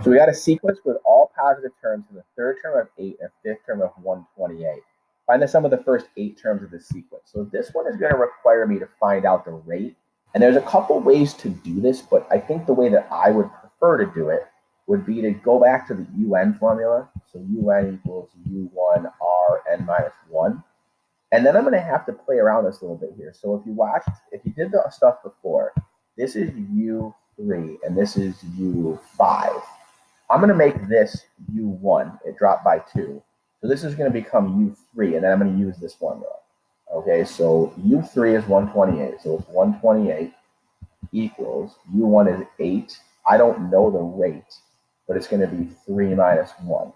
So we got a sequence with all positive terms in the third term of 8 and fifth term of 128. Find the sum of the first 8 terms of the sequence. So this one is going to require me to find out the rate. And there's a couple ways to do this, but I think the way that I would prefer to do it would be to go back to the UN formula. So UN equals U1 Rn minus 1. And then I'm going to have to play around this a little bit here. So if you did the stuff before, this is U3 and this is U5. I'm going to make this U1. It dropped by 2. So this is going to become U3, and then I'm going to use this formula. Okay, so U3 is 128. So it's 128 equals U1 is 8. I don't know the rate, but it's going to be 3 minus 1.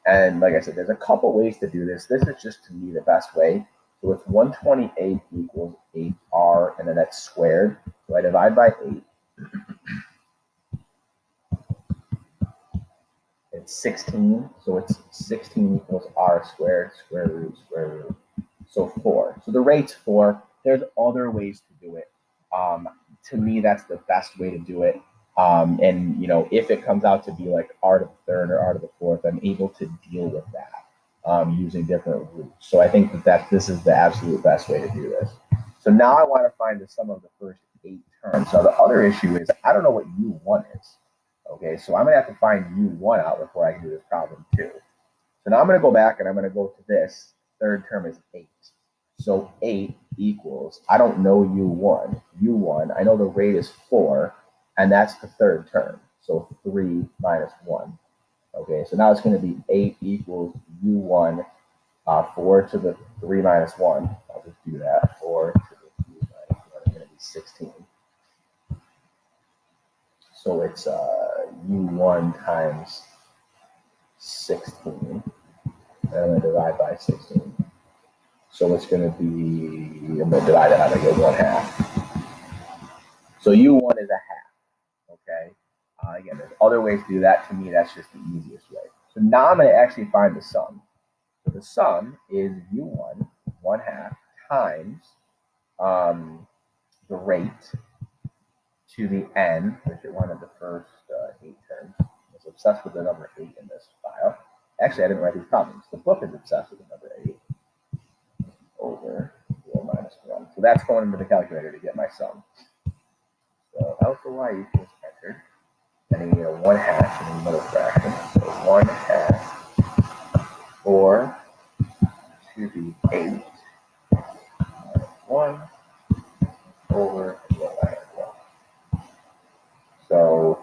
And like I said, there's a couple ways to do this. This is just, to me, the best way. So it's 128 equals 8R, and then that's squared. So I divide by 8. It's 16, so it's 16 equals R squared, square root. So 4. So the rate's 4. There's other ways to do it. To me, that's the best way to do it. And, if it comes out to be like R to the third or R to the fourth, I'm able to deal with that using different roots. So I think that this is the absolute best way to do this. So now I want to find the sum of the first 8 terms. So the other issue is I don't know what U1 is. Okay, so I'm going to have to find U1 out before I can do this problem too. So now I'm going to go back and I'm going to go to this. Third term is 8. So 8 equals, I don't know U1. I know the rate is 4, and that's the third term. So 3 minus 1. Okay, so now it's going to be 8 equals U1, 4 to the 3 minus 1. I'll just do that. 4 to the 3 minus 1 is going to be 16. So it's U1 times 16. And I'm going to divide by 16. So it's going to be, I'm going to divide it out, I get 1/2. So U1 is a half, okay? Again, there's other ways to do that. To me, that's just the easiest way. So now I'm going to actually find the sum. So the sum is U1, 1/2, times the rate to the n, which is one of the first 8 terms. I was obsessed with the number 8 in this file. Actually, I didn't write these problems. The book is obsessed with the number 8 over 4 minus 1. So that's going into the calculator to get my sum. So alpha y equals entered. Then you get a 1/2 in the middle fraction. So 1/2 4 to the 8 minus 1 over 4 minus 1. So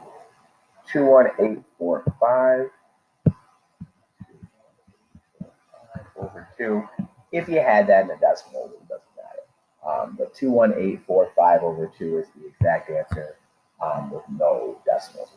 21845 over 2. If you had that in a decimal, it doesn't matter. But 21845 over 2 is the exact answer with no decimals.